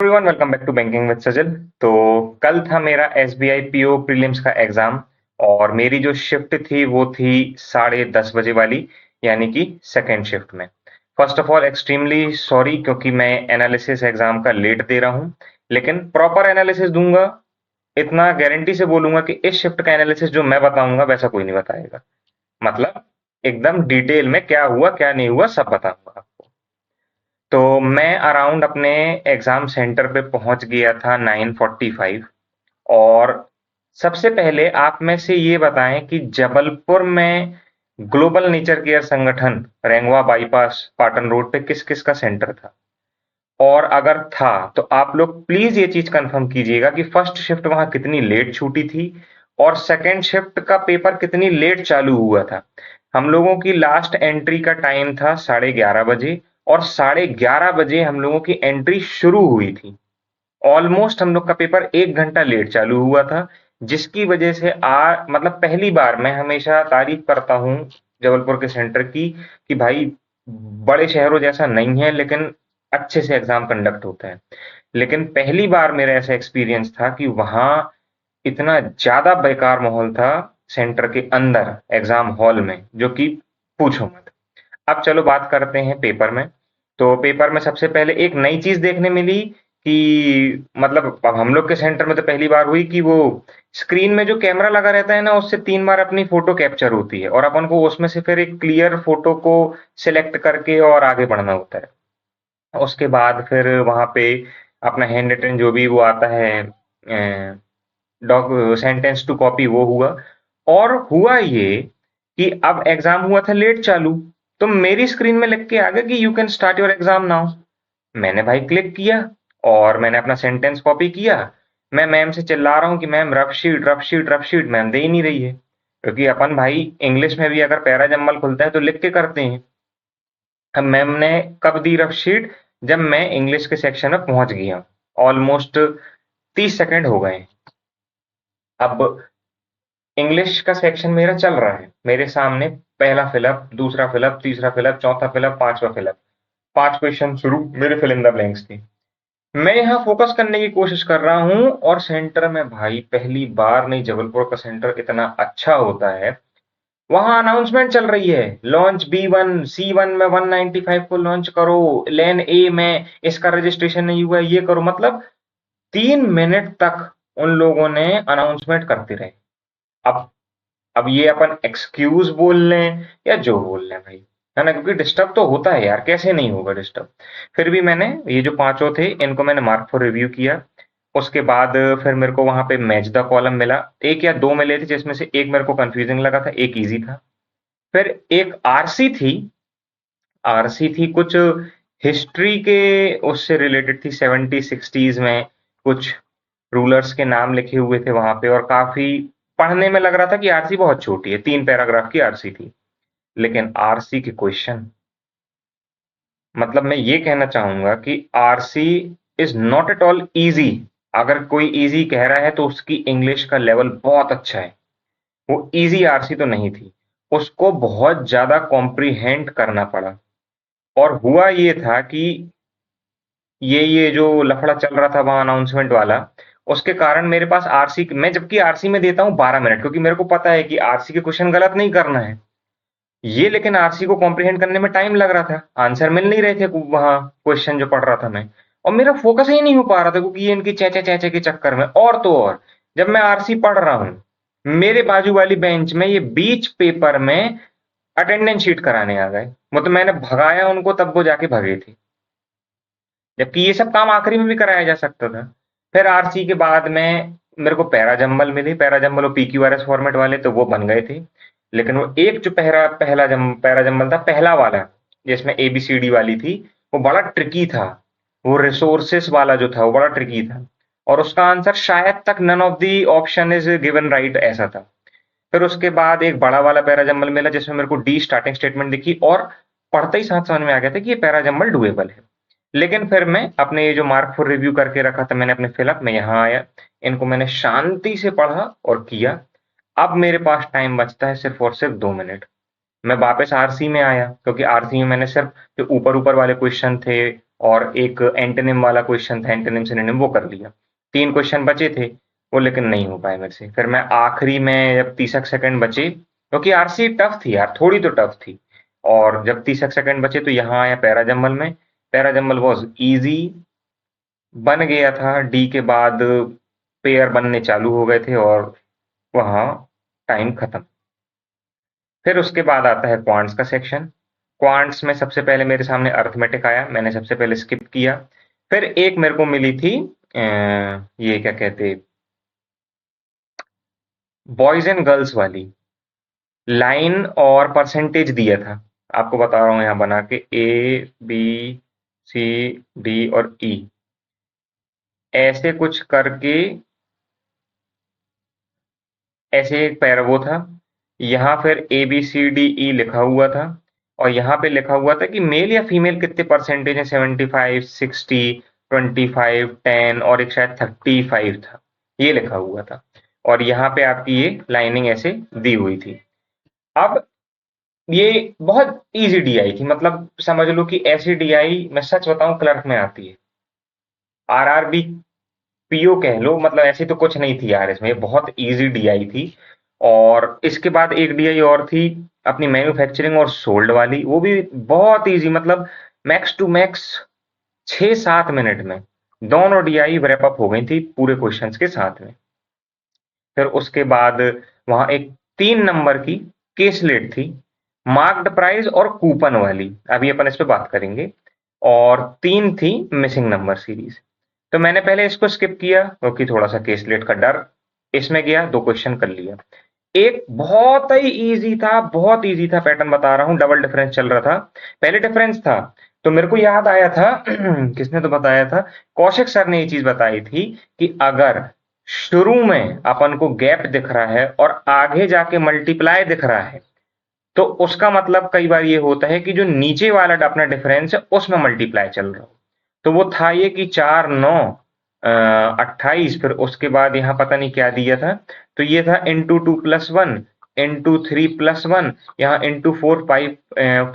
Everyone, welcome back to banking with Sajal. तो कल था मेरा एसबीआई पीओ प्रीलिम्स का एग्जाम और मेरी जो शिफ्ट थी वो थी 10:30 बजे वाली, यानी कि सेकेंड शिफ्ट में। First of all extremely sorry, क्योंकि मैं एनालिसिस एग्जाम का लेट दे रहा हूँ, लेकिन प्रॉपर एनालिसिस दूंगा। इतना गारंटी से बोलूंगा कि इस शिफ्ट का एनालिसिस जो मैं बताऊंगा वैसा कोई नहीं बताएगा। मतलब एकदम डिटेल में क्या हुआ क्या नहीं हुआ सब बताऊंगा। तो मैं अराउंड अपने एग्जाम सेंटर पे पहुंच गया था 9:45। और सबसे पहले आप में से ये बताएं कि जबलपुर में ग्लोबल नेचर केयर संगठन रेंगवा बाईपास पाटन रोड पे किस किस का सेंटर था, और अगर था तो आप लोग प्लीज ये चीज कंफर्म कीजिएगा कि फर्स्ट शिफ्ट वहां कितनी लेट छूटी थी और सेकेंड शिफ्ट का पेपर कितनी लेट चालू हुआ था। हम लोगों की लास्ट एंट्री का टाइम था 11:30 बजे और 11:30 बजे हम लोगों की एंट्री शुरू हुई थी। ऑलमोस्ट हम लोग का पेपर 1 घंटा लेट चालू हुआ था, जिसकी वजह से मतलब पहली बार मैं हमेशा तारीफ करता हूँ जबलपुर के सेंटर की कि भाई बड़े शहरों जैसा नहीं है, लेकिन अच्छे से एग्जाम कंडक्ट होता है। लेकिन पहली बार मेरा ऐसा एक्सपीरियंस था कि वहां इतना ज्यादा बेकार माहौल था सेंटर के अंदर एग्जाम हॉल में, जो कि पूछो मत। अब चलो बात करते हैं पेपर में। तो पेपर में सबसे पहले एक नई चीज देखने मिली कि मतलब अब हम लोग के सेंटर में तो पहली बार हुई कि वो स्क्रीन में जो कैमरा लगा रहता है ना, उससे 3 बार अपनी फोटो कैप्चर होती है और अपन को उसमें से फिर एक क्लियर फोटो को सिलेक्ट करके और आगे बढ़ना होता है। उसके बाद फिर वहां पे अपना हैंड रिटन जो भी वो आता है डॉक सेंटेंस टू कॉपी, वो हुआ। और हुआ ये कि अब एग्जाम हुआ था लेट चालू, तो मेरी स्क्रीन में लिख के आ गया कि you can start your exam now. मैंने भाई क्लिक किया और मैंने अपना सेंटेंस कॉपी किया। मैं मैम से चिल्ला रहा हूँ कि ma'am rough sheet rough sheet rough sheet, ma'am दे ही नहीं रही है, क्योंकि अपन भाई इंग्लिश में भी अगर पैरा जम्मल खुलता है तो लिख के करते हैं। अब मैम ने कब दी रफ शीट? जब मैं इंग्लिश के सेक्शन में पहुंच गया। ऑलमोस्ट 30 सेकंड हो गए। अब इंग्लिश का सेक्शन मेरा चल रहा है, मेरे सामने पहला फिलअप, दूसरा फिलअप, तीसरा फिलअप, चौथा फिलअप, पांचवा फिलअप, 5 क्वेश्चन शुरू, मेरे फिल इन द ब्लैंक्स थे। मैं यहाँ फोकस करने की कोशिश कर रहा हूँ और सेंटर में भाई पहली बार नहीं जबलपुर का सेंटर इतना अच्छा होता है। वहां अनाउंसमेंट चल रही है, लॉन्च B1 C1 में 195 को लॉन्च करो, लेन ए में इसका रजिस्ट्रेशन नहीं हुआ है, ये करो। मतलब 3 मिनट तक उन लोगों ने अनाउंसमेंट करते रहे। अब अब ये अपन एक्सक्यूज बोल लें या जो बोल लें भाई, है ना, क्योंकि डिस्टर्ब तो होता है यार, कैसे नहीं होगा डिस्टर्ब। फिर भी मैंने ये जो पांचों थे इनको मैंने मार्क फॉर रिव्यू किया। उसके बाद फिर मेरे को वहां पे मैच द कॉलम मिला, एक या दो मिले थे जिसमें से एक मेरे को कंफ्यूजिंग लगा था, एक इजी था। फिर एक आरसी थी कुछ हिस्ट्री के, उससे रिलेटेड थी, 70s 60s में कुछ रूलर्स के नाम लिखे हुए थे वहां पे, और काफी पढ़ने में लग रहा था कि आरसी बहुत छोटी है, 3 पैराग्राफ की आरसी थी। लेकिन आरसी के क्वेश्चन, मतलब मैं ये कहना चाहूंगा कि RC is not at all easy. अगर कोई इजी कह रहा है तो उसकी इंग्लिश का लेवल बहुत अच्छा है। वो इजी आरसी तो नहीं थी, उसको बहुत ज्यादा कॉम्प्रीहेंड करना पड़ा। और हुआ ये था कि ये जो लफड़ा चल रहा था वहां अनाउंसमेंट वाला, उसके कारण मेरे पास आरसी, मैं जबकि आरसी में देता हूँ 12 मिनट, क्योंकि मेरे को पता है कि आरसी के क्वेश्चन गलत नहीं करना है। ये लेकिन आरसी को कॉम्प्रीहेंड करने में टाइम लग रहा था, आंसर मिल नहीं रहे थे वहां क्वेश्चन जो पढ़ रहा था मैं, और मेरा फोकस ही नहीं हो पा रहा था क्योंकि ये इनकी चैचे चैचे के चक्कर में। और तो और जब मैं आरसी पढ़ रहा हूं, मेरे बाजू वाली बेंच में ये बीच पेपर में अटेंडेंस शीट कराने आ गए। मतलब मैंने भगाया उनको तब वो जाके भगे थे, जबकि ये सब काम आखिरी में भी कराया जा सकता था। फिर आरसी के बाद में मेरे को पैराजम्बल मिली, पैराजम्बल और PQRS फॉर्मेट वाले तो वो बन गए थे। लेकिन वो एक जो पैराजम्बल था पहला वाला, जिसमें ABCD वाली थी, वो बड़ा ट्रिकी था। वो रिसोर्सेस वाला जो था वो बड़ा ट्रिकी था, और उसका आंसर शायद तक none of the option is given right ऐसा था। फिर उसके बाद एक बड़ा वाला पैराजम्बल मिला जिसमें मेरे को डी स्टार्टिंग स्टेटमेंट दिखी, और पढ़ते ही साथ समझ में आ गया था कि ये पैराजम्बल डुएबल है। लेकिन फिर मैं अपने ये जो मार्क फॉर रिव्यू करके रखा था मैंने अपने फिलअप में, यहाँ आया, इनको मैंने शांति से पढ़ा और किया। अब मेरे पास टाइम बचता है सिर्फ और सिर्फ 2 मिनट। मैं वापस आरसी में आया, क्योंकि आरसी में मैंने सिर्फ जो ऊपर ऊपर वाले क्वेश्चन थे और एक एंटोनिम वाला क्वेश्चन था, एंटोनिम सिनोनिम, वो कर लिया। 3 क्वेश्चन बचे थे, वो लेकिन नहीं हो पाए मेरे से। फिर मैं आखिरी में जब 30 सेकंड बचे, क्योंकि आरसी टफ थी यार, थोड़ी तो टफ थी, और जब 30 सेकंड बचे तो यहाँ आया पैराजम्बल में। पैराजम्बल वॉज इजी, बन गया था। डी के बाद पेयर बनने चालू हो गए थे और वहाँ टाइम खत्म। फिर उसके बाद आता है क्वांट्स का सेक्शन। क्वांट्स में सबसे पहले मेरे सामने अर्थमेटिक आया, मैंने सबसे पहले स्किप किया। फिर एक मेरे को मिली थी ये क्या कहते, बॉयज एंड गर्ल्स वाली, लाइन और परसेंटेज दिया था। आपको बता रहा हूँ यहाँ बना के, ए बी सी डी और ई, ऐसे कुछ करके, ऐसे एक पैरा वो था। यहाँ फिर A B C D E लिखा हुआ था, और यहाँ पे लिखा हुआ था कि मेल या फीमेल कितने परसेंटेज है, 75, 60, 25, 10 और एक शायद 35 था, ये लिखा हुआ था। और यहाँ पे आपकी ये लाइनिंग ऐसे दी हुई थी। अब ये बहुत इजी डीआई थी, मतलब समझ लो कि ऐसी डीआई मैं सच बताऊं क्लर्क में आती है। आरआरबी पीओ कह लो, मतलब ऐसी तो कुछ नहीं थी यार इसमें, बहुत इजी डीआई थी। और इसके बाद एक डीआई और थी अपनी मैन्युफैक्चरिंग और सोल्ड वाली, वो भी बहुत इजी, मतलब मैक्स टू मैक्स 6-7 मिनट में दोनों डीआई रैप अप हो गई थी पूरे क्वेश्चंस के साथ में। फिर उसके बाद वहां एक 3 नंबर की केसलेट थी, मार्क्ड प्राइस और कूपन वाली, अभी अपन इस पे बात करेंगे। और 3 थी मिसिंग नंबर सीरीज। तो मैंने पहले इसको स्किप किया क्योंकि थोड़ा सा केसलेट का डर। इसमें गया, 2 क्वेश्चन कर लिया। एक बहुत ही इजी था, बहुत इजी था, पैटर्न बता रहा हूं, डबल डिफरेंस चल रहा था। पहले डिफरेंस था तो मेरे को याद आया था किसने तो बताया था, कौशिक सर ने ये चीज बताई थी कि अगर शुरू में अपन को गैप दिख रहा है और आगे जाके मल्टीप्लाई दिख रहा है, तो उसका मतलब कई बार ये होता है कि जो नीचे वाला अपना डिफरेंस है उसमें मल्टीप्लाई चल रहा हो। तो वो था ये कि 4 9 28, फिर उसके बाद यहाँ पता नहीं क्या दिया था। तो ये था × 2 + 1, × 3 + 1, यहाँ × 4 5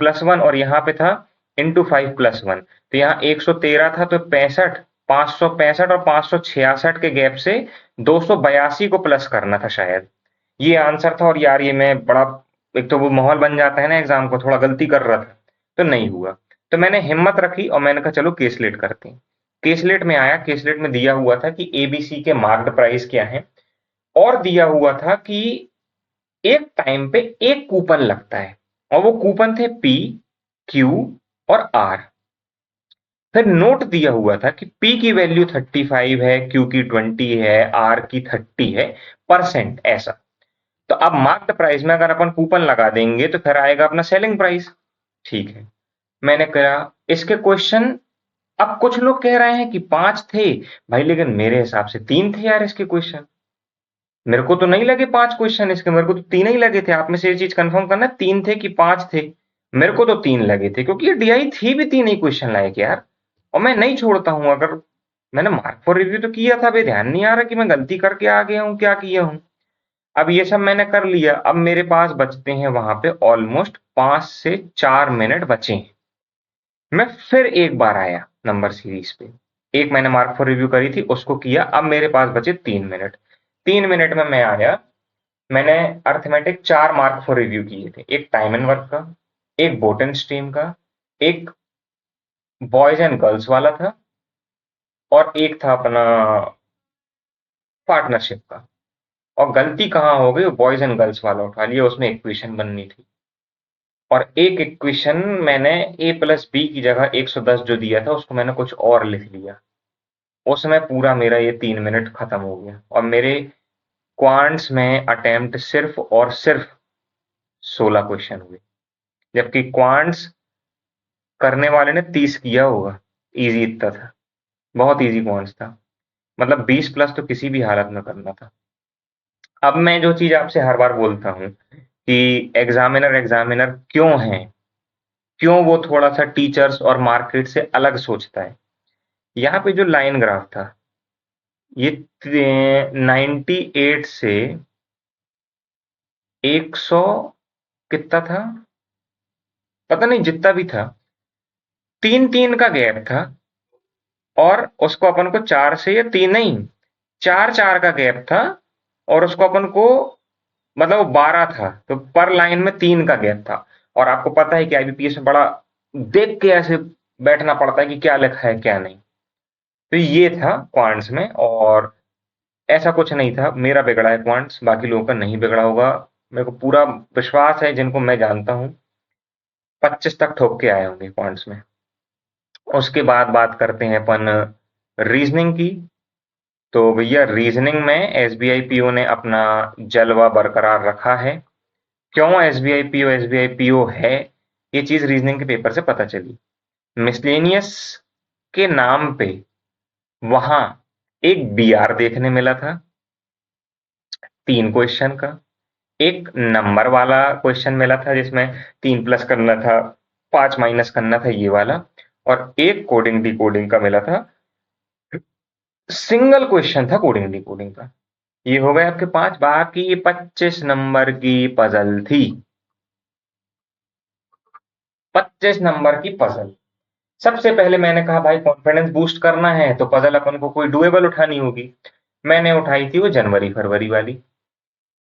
+ 1, और यहाँ पे था × 5 + 1। तो यहाँ 113 था, तो 65, 565 और 566 के गैप से 282 को प्लस करना था शायद, ये आंसर था। और यार ये मैं बड़ा, एक तो वो माहौल बन जाता है ना एग्जाम को, थोड़ा गलती कर रहा था तो नहीं हुआ। तो मैंने हिम्मत रखी और मैंने कहा चलो केसलेट करते हैं। केसलेट में आया, केसलेट में दिया हुआ था कि एबीसी के मार्क्ड प्राइस क्या है, और दिया हुआ था कि एक टाइम पे एक कूपन लगता है, और वो कूपन थे पी, क्यू और आर। फिर नोट दिया हुआ था कि पी की वैल्यू 35 है, क्यू की 20 है, आर की 30 है परसेंट, ऐसा। तो अब मार्क्ड प्राइस में अगर अपन कूपन लगा देंगे तो फिर आएगा अपना सेलिंग प्राइस। ठीक है, मैंने कहा इसके क्वेश्चन, अब कुछ लोग कह रहे हैं कि 5 थे भाई, लेकिन मेरे हिसाब से 3 थे यार इसके क्वेश्चन। मेरे को तो नहीं लगे 5 क्वेश्चन इसके, मेरे को तो 3 ही लगे थे। आप में से ये चीज कंफर्म करना, 3 थे कि 5 थे। मेरे को तो 3 लगे थे, क्योंकि ये डीआई थी भी 3 ही क्वेश्चन लायक यार। और मैं नहीं छोड़ता हूं, अगर मैंने मार्क फॉर रिव्यू तो किया था, अभी ध्यान नहीं आ रहा कि मैं गलती करके आ गया हूँ, क्या किया हूँ। अब ये सब मैंने कर लिया, अब मेरे पास बचते हैं वहां पे ऑलमोस्ट 5 से 4 मिनट बचे हैं। मैं फिर एक बार आया नंबर सीरीज पे, एक मैंने मार्क फॉर रिव्यू करी थी उसको किया, अब मेरे पास बचे 3 मिनट। 3 मिनट में मैं आया, मैंने अर्थमेटिक 4 मार्क फॉर रिव्यू किए थे, एक टाइम एंड वर्क का, एक बोट एंड स्ट्रीम का, एक बॉयज एंड गर्ल्स वाला था, और एक था अपना पार्टनरशिप का। और गलती कहाँ हो गई, बॉयज एंड गर्ल्स वाला उठा लिया, उसमें इक्वेशन बननी थी। और एक इक्वेशन मैंने a+b की जगह 110 जो दिया था उसको मैंने कुछ और लिख लिया। उसमें पूरा मेरा ये 3 मिनट खत्म हो गया, और मेरे क्वांट्स में अटेम्प्ट सिर्फ और सिर्फ 16 क्वेश्चन हुए, जबकि क्वांट्स करने वाले ने 30 किया होगा। इजी इतना था, बहुत इजी क्वांट्स था, मतलब 20+ तो किसी भी हालत में करना था। अब मैं जो चीज आपसे हर बार बोलता हूँ कि एग्जामिनर एग्जामिनर क्यों है, क्यों वो थोड़ा सा टीचर्स और मार्केट से अलग सोचता है। यहाँ पे जो लाइन ग्राफ था, ये 98 से 100 कितना था, पता नहीं, जितना भी था, तीन तीन का गैप था और उसको अपन को 4 से, या 3 नहीं, 4 4 का गैप था और उसको अपन को, मतलब वो 12 था, तो पर लाइन में 3 का गैप था। और आपको पता है कि आईबीपीएस में बड़ा देख के ऐसे बैठना पड़ता है कि क्या लिखा है क्या नहीं। तो ये था क्वांट्स में, और ऐसा कुछ नहीं था मेरा बिगड़ा है क्वांट्स, बाकी लोगों का नहीं बिगड़ा होगा। मेरे को पूरा विश्वास है, जिनको मैं जानता हूँ 25 तक ठोक के आए होंगे क्वांट्स में। उसके बाद बात करते हैं अपन रीजनिंग की। तो भैया रीजनिंग में एसबीआई पीओ ने अपना जलवा बरकरार रखा है। क्यों एसबीआई पीओ है, ये चीज रीजनिंग के पेपर से पता चली। मिसलेनियस के नाम पे वहां एक बीआर देखने मिला था 3 क्वेश्चन का। एक नंबर वाला क्वेश्चन मिला था जिसमें 3 प्लस करना था, 5 माइनस करना था, ये वाला। और एक कोडिंग डिकोडिंग का मिला था, सिंगल क्वेश्चन था कोडिंग डिकोडिंग का। ये हो गए आपके 5। बाकी 25 नंबर की पजल थी, 25 नंबर की पजल। सबसे पहले मैंने कहा भाई कॉन्फिडेंस बूस्ट करना है तो पजल अपन को कोई डुएबल उठानी होगी। मैंने उठाई थी वो जनवरी फरवरी वाली।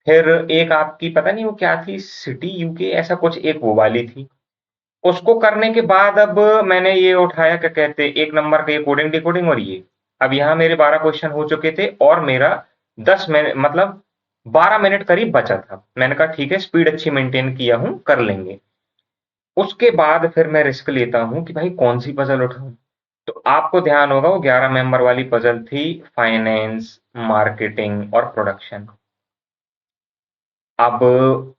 फिर एक आपकी पता नहीं वो क्या थी, सिटी यूके ऐसा कुछ, एक वो वाली थी। उसको करने के बाद अब मैंने ये उठाया, क्या कहते, 1 नंबर का ये कोडिंग डिकोडिंग और ये। अब यहाँ मेरे 12 क्वेश्चन हो चुके थे और मेरा 10 मिनट, मतलब 12 मिनट करीब बचा था। मैंने कहा ठीक है, स्पीड अच्छी मेंटेन किया हूं, कर लेंगे। उसके बाद फिर मैं रिस्क लेता हूं कि भाई कौन सी पजल उठाऊं। तो आपको ध्यान होगा वो 11 मेंबर वाली पजल थी, फाइनेंस, मार्केटिंग और प्रोडक्शन। अब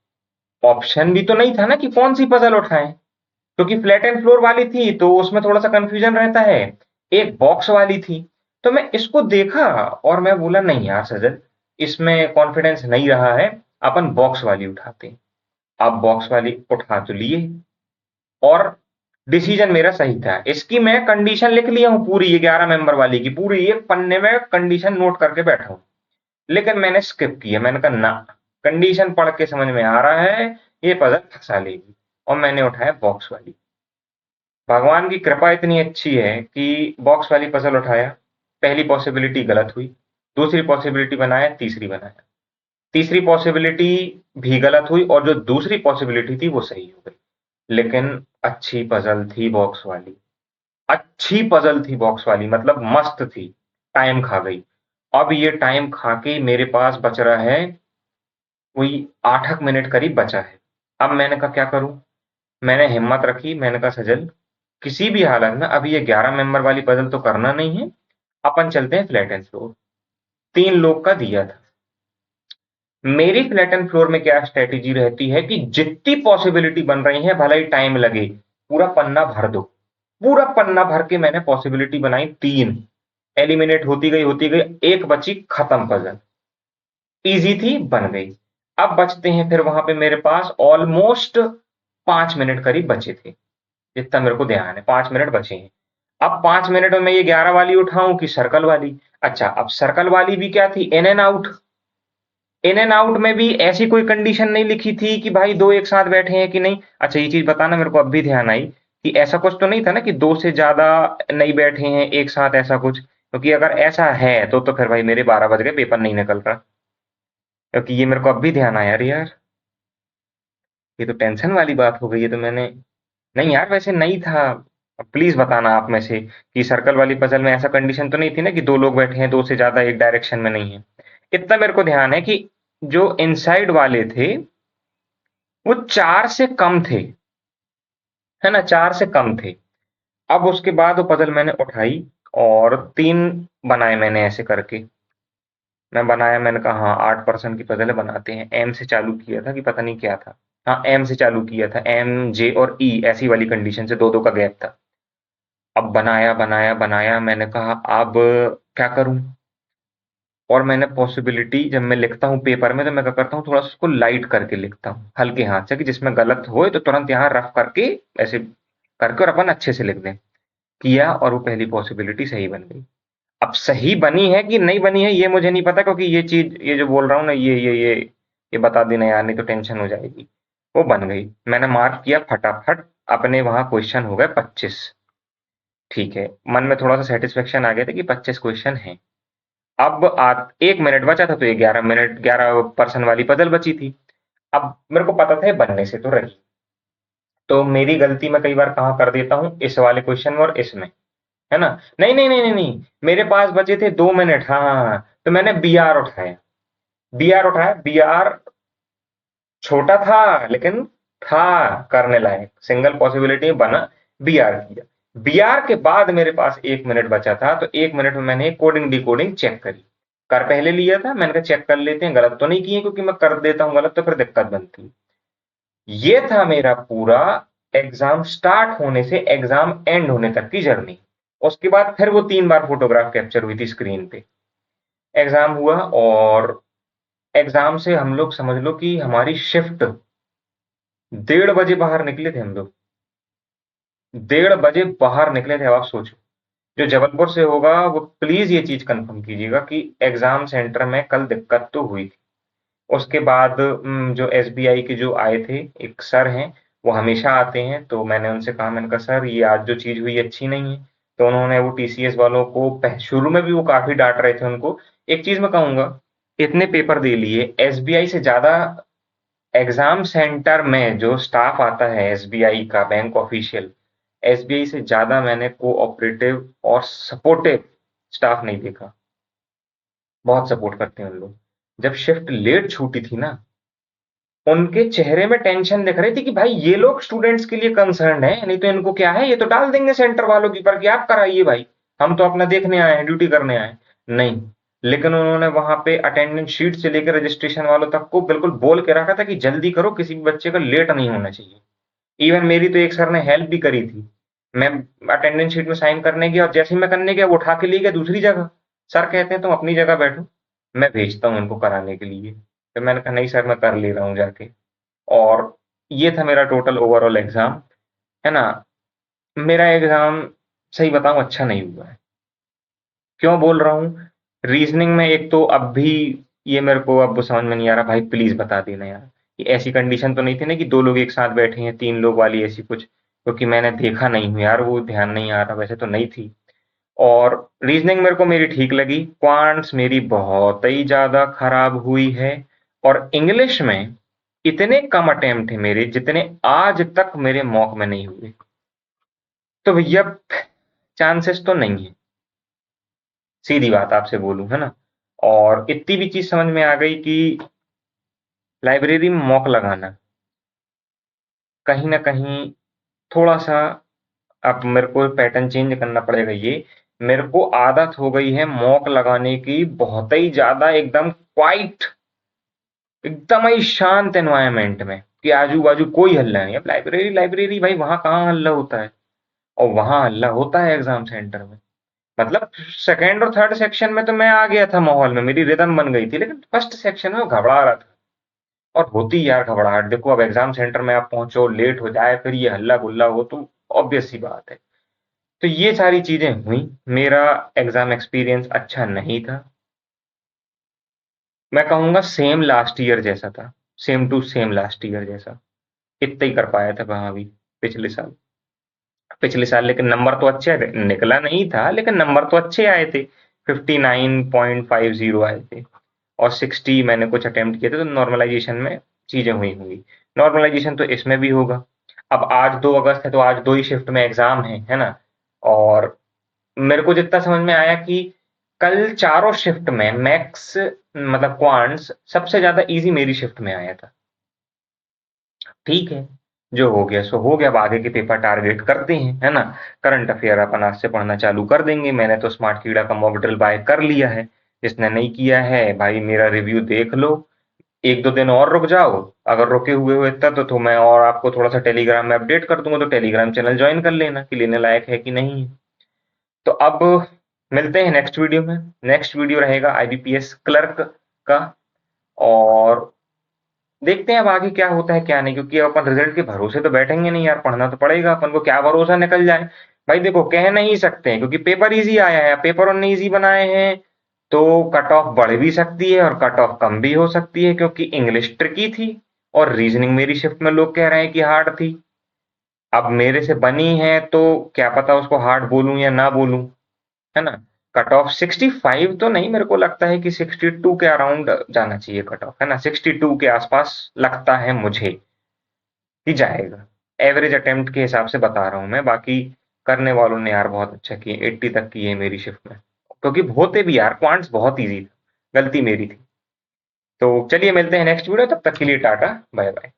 ऑप्शन भी तो नहीं था ना कि कौन सी पजल उठाएं, क्योंकि फ्लैट एंड फ्लोर वाली थी तो उसमें थोड़ा सा कंफ्यूजन रहता है। एक बॉक्स वाली थी, तो मैं इसको देखा और मैं बोला नहीं यार सजल, इसमें कॉन्फिडेंस नहीं रहा है, अपन बॉक्स वाली उठाते हैं। अब बॉक्स वाली उठा तो लिए, और डिसीजन मेरा सही था। इसकी मैं कंडीशन लिख लिया हूं पूरी, ये 11 मेंबर वाली की पूरी एक पन्ने में कंडीशन नोट करके बैठा हूं। लेकिन मैंने स्किप किया, मैंने कहा ना, कंडीशन पढ़ के समझ में आ रहा है ये पजल फंसा लेगी, और मैंने उठाया बॉक्स वाली। भगवान की कृपा इतनी अच्छी है कि बॉक्स वाली पजल उठाया, पहली पॉसिबिलिटी गलत हुई, दूसरी पॉसिबिलिटी बनाया, तीसरी बनाया, तीसरी पॉसिबिलिटी भी गलत हुई, और जो दूसरी पॉसिबिलिटी थी वो सही हो गई। लेकिन अच्छी पजल थी बॉक्स वाली, अच्छी पजल थी बॉक्स वाली, मतलब मस्त थी। टाइम खा गई। अब ये टाइम खा के मेरे पास बच रहा है कोई 8 मिनट करीब बचा है। अब मैंने कहा क्या करूं, मैंने हिम्मत रखी, मैंने कहा सजल किसी भी हालत में अभी ये 11 मेंबर वाली पजल तो करना नहीं है, अपन चलते हैं फ्लैट एंड फ्लोर। 3 लोग का दिया था। मेरी फ्लैट एंड फ्लोर में क्या स्ट्रेटेजी रहती है कि जितनी पॉसिबिलिटी बन रही है भला ही टाइम लगे, पूरा पन्ना भर दो। पूरा पन्ना भर के मैंने पॉसिबिलिटी बनाई 3, एलिमिनेट होती गई, एक बची, खत्म पजल। इजी थी, बन गई। अब बचते हैं फिर वहां पे मेरे पास ऑलमोस्ट 5 मिनट करीब बचे थे, जितना मेरे को ध्यान है 5 मिनट बचे हैं। अब 5 मिनट में मैं ये 11 वाली उठाऊं कि सर्कल वाली। अच्छा, अब सर्कल वाली भी क्या थी, in and out. In and out में भी ऐसी कोई कंडीशन नहीं लिखी थी कि भाई दो एक साथ बैठे हैं कि नहीं। अच्छा, ये चीज बताना मेरे को अब भी ध्यान आई कि ऐसा कुछ तो नहीं था ना कि दो से ज्यादा नहीं बैठे हैं एक साथ, ऐसा कुछ, क्योंकि अगर ऐसा है तो फिर भाई मेरे 12 बज गए, पेपर नहीं निकल रहा। क्योंकि ये मेरे को अब भी ध्यान आया, अरे यार ये तो टेंशन वाली बात हो गई है। तो मैंने, नहीं यार वैसे नहीं था। प्लीज बताना आप में से कि सर्कल वाली पजल में ऐसा कंडीशन तो नहीं थी ना कि 2 लोग बैठे हैं, 2 से ज्यादा एक डायरेक्शन में नहीं है। इतना मेरे को ध्यान है कि जो इनसाइड वाले थे वो 4 से कम थे, है ना, 4 से कम थे। अब उसके बाद वो पजल मैंने उठाई और 3 बनाए मैंने ऐसे करके। मैं बनाया, मैंने कहा हाँ 8% की पजल बनाते हैं। एम से चालू किया था कि पता नहीं क्या था, हाँ एम से चालू किया था, एम जे और ई ऐसी वाली कंडीशन से 2 2 का गैप था। अब बनाया बनाया बनाया, मैंने कहा अब क्या करूं। और मैंने पॉसिबिलिटी जब मैं लिखता हूँ पेपर में तो मैं क्या करता हूँ, थोड़ा सा उसको लाइट करके लिखता हूँ हल्के हाथ से, कि जिसमें गलत हो तो तुरंत यहाँ रफ करके ऐसे करके और अपन अच्छे से लिख दें। किया और वो पहली पॉसिबिलिटी सही बन गई। अब सही बनी है कि नहीं बनी है ये मुझे नहीं पता, क्योंकि ये चीज, ये जो बोल रहा हूँ ना, ये बता देना यार, नहीं तो टेंशन हो जाएगी। वो बन गई, मैंने मार्क किया फटाफट। अपने वहां क्वेश्चन हो गए 25। ठीक है, मन में थोड़ा सा सेटिस्फेक्शन आ गया था कि 25 क्वेश्चन हैं। अब 1 मिनट बचा था, तो ये 11 मिनट 11% वाली पजल बची थी। अब मेरे को पता था ये बनने से तो रही, तो मेरी गलती मैं कई बार कहाँ कर देता हूँ, इस वाले क्वेश्चन में और इसमें, है ना? नहीं नहीं नहीं नहीं नहीं, मेरे पास बचे थे 2 मिनट, हाँ हाँ हाँ, तो मैंने बी आर उठाया। बी आर उठाया, बी आर छोटा था लेकिन था करने लायक, सिंगल पॉसिबिलिटी बना, बी आर किया। बी आर के बाद मेरे पास 1 मिनट बचा था, तो 1 मिनट में मैंने कोडिंग डिकोडिंग चेक करी। कर पहले लिया था, मैंने कहा चेक कर लेते हैं, गलत तो नहीं किए, क्योंकि मैं कर देता हूँ गलत तो फिर दिक्कत बनती। ये था मेरा पूरा एग्जाम स्टार्ट होने से एग्जाम एंड होने तक की जर्नी। उसके बाद फिर वो 3 बार फोटोग्राफ कैप्चर हुई थी स्क्रीन पे। एग्जाम हुआ, और एग्जाम से हम लोग समझ लो कि हमारी शिफ्ट 1:30 बजे बाहर निकले थे हम लोग। 1:30 बजे बाहर निकले थे। अब आप सोचो, जो जबलपुर से होगा वो प्लीज ये चीज कंफर्म कीजिएगा कि एग्जाम सेंटर में कल दिक्कत तो हुई थी। उसके बाद जो एसबीआई के जो आए थे, एक सर हैं, वो हमेशा आते हैं, तो मैंने उनसे कहा, मैंने कहा सर ये आज जो चीज हुई अच्छी नहीं है। तो उन्होंने वो टीसीएस वालों को शुरू में भी वो काफी डांट रहे थे उनको। एक चीज मैं कहूंगा, इतने पेपर दे लिए, एसबीआई से ज्यादा एग्जाम सेंटर में जो स्टाफ आता है एसबीआई का बैंक ऑफिशियल, एसबीआई से ज्यादा मैंने कोऑपरेटिव और सपोर्टिव स्टाफ नहीं देखा। बहुत सपोर्ट करते हैं उन लोग। जब शिफ्ट लेट छूटी थी ना, उनके चेहरे में टेंशन दिख रही थी कि भाई ये लोग स्टूडेंट्स के लिए कंसर्न है, नहीं तो इनको क्या है, ये तो डाल देंगे सेंटर वालों की पर कि आप कराइए भाई, हम तो अपना देखने आए हैं, ड्यूटी करने आए हैं। नहीं, लेकिन उन्होंने वहां पे अटेंडेंस शीट से लेकर रजिस्ट्रेशन वालों तक को बिल्कुल बोल के रखा था कि जल्दी करो, किसी भी बच्चे का लेट नहीं होना चाहिए। इवन मेरी तो एक सर ने हेल्प भी करी थी। मैं अटेंडेंस शीट में साइन करने गया, और जैसे ही मैं करने गया वो उठा के ले गया दूसरी जगह। सर कहते हैं तुम अपनी जगह बैठो, मैं भेजता हूँ इनको कराने के लिए। तो मैंने कहा नहीं सर, मैं कर ले रहा हूँ जाके। और ये था मेरा टोटल ओवरऑल एग्जाम, है ना? मेरा एग्जाम, सही बताऊं, अच्छा नहीं हुआ है। क्यों बोल रहा हूँ? रीजनिंग में एक तो अब भी ये मेरे को अब समझ में नहीं आ रहा, भाई प्लीज बता देना यार, ये ऐसी कंडीशन तो नहीं थी ना कि 2 लोग एक साथ बैठे हैं, 3 लोग वाली ऐसी कुछ, क्योंकि मैंने देखा नहीं हूँ यार, वो ध्यान नहीं आ रहा, वैसे तो नहीं थी। और रीजनिंग मेरे को मेरी ठीक लगी, क्वांट्स मेरी बहुत ही ज्यादा खराब हुई है। और इंग्लिश में इतने कम अटेम्प्ट थे मेरे जितने आज तक मेरे मॉक में नहीं हुए। तो भैया चांसेस तो नहीं है, सीधी बात आपसे बोलूं, है ना? और इतनी भी चीज समझ में आ गई कि लाइब्रेरी में मॉक लगाना कहीं ना कहीं थोड़ा सा, अब मेरे को पैटर्न चेंज करना पड़ेगा। ये मेरे को आदत हो गई है मॉक लगाने की, बहुत ही ज्यादा, एकदम क्वाइट, एकदम ही शांत एनवायरनमेंट में, कि आजू बाजू कोई हल्ला नहीं। अब लाइब्रेरी लाइब्रेरी भाई, वहां कहाँ हल्ला होता है? और वहां हल्ला होता है एग्जाम सेंटर में। मतलब सेकंड और थर्ड सेक्शन में तो मैं आ गया था माहौल में, मेरी रिदम बन गई थी, लेकिन फर्स्ट सेक्शन में घबरा रहा था। और होती यार घबराहट, देखो अब एग्जाम सेंटर में आप पहुंचो, लेट हो जाए, फिर ये हल्ला गुल्ला हो, तो ऑब्वियस सी बात है। तो ये सारी चीजें हुई, मेरा एग्जाम एक्सपीरियंस अच्छा नहीं था। मैं कहूंगा सेम लास्ट ईयर जैसा था, same to same last year जैसा, इतना ही कर पाया था वहां भी, पिछले साल। पिछले साल लेकिन नंबर तो अच्छे निकला नहीं था, लेकिन नंबर तो अच्छे आए थे, 59.50 आए थे। और 60 मैंने कुछ अटेम्प्ट किए थे, तो नॉर्मलाइजेशन में चीजें हुई होंगी। नॉर्मलाइजेशन तो इसमें भी होगा। अब आज 2 अगस्त है, तो आज 2 ही शिफ्ट में एग्जाम है ना? और मेरे को जितना समझ में आया कि कल चारों शिफ्ट में मैक्स, मतलब क्वांट्स सबसे ज्यादा इजी मेरी शिफ्ट में आया था। ठीक है, जो हो गया सो हो गया, अब आगे के पेपर टारगेट करते हैं, है ना? करंट अफेयर अपन आज से पढ़ना चालू कर देंगे। मैंने तो स्मार्ट कीड़ा का मॉक ड्रिल बाय कर लिया है। जिसने नहीं किया है भाई, मेरा रिव्यू देख लो, 1-2 दिन और रुक जाओ। अगर रुके हुए हो इतना तो मैं और आपको थोड़ा सा टेलीग्राम में अपडेट कर दूंगा, तो टेलीग्राम चैनल ज्वाइन कर लेना कि लेने लायक है कि नहीं है। तो अब मिलते हैं नेक्स्ट वीडियो में। नेक्स्ट वीडियो रहेगा आईबीपीएस क्लर्क का, और देखते हैं अब आगे क्या होता है क्या नहीं, क्योंकि अब अपन रिजल्ट के भरोसे तो बैठेंगे नहीं यार, पढ़ना तो पड़ेगा अपन को, क्या भरोसा निकल जाए। भाई देखो, कह नहीं सकते हैं, क्योंकि पेपर इजी आया है, पेपर उनने इजी बनाए हैं, तो कट ऑफ बढ़ भी सकती है और कट ऑफ कम भी हो सकती है, क्योंकि इंग्लिश ट्रिकी थी और रीजनिंग मेरी शिफ्ट में लोग कह रहे हैं कि हार्ड थी। अब मेरे से बनी है तो क्या पता उसको हार्ड बोलूं या ना बोलूं, है ना। कट ऑफ 65 तो नहीं, मेरे को लगता है कि 62 के अराउंड जाना चाहिए कट ऑफ, है ना। 62 के आसपास लगता है मुझे कि जाएगा। एवरेज अटेम्प्ट के हिसाब से बता रहा हूँ मैं, बाकी करने वालों ने यार बहुत अच्छा किए, 80 तक किए मेरी शिफ्ट में, क्योंकि होते भी यार क्वांट्स बहुत इजी था, गलती मेरी थी। तो चलिए मिलते हैं नेक्स्ट वीडियो, तब तक के लिए टाटा बाय बाय।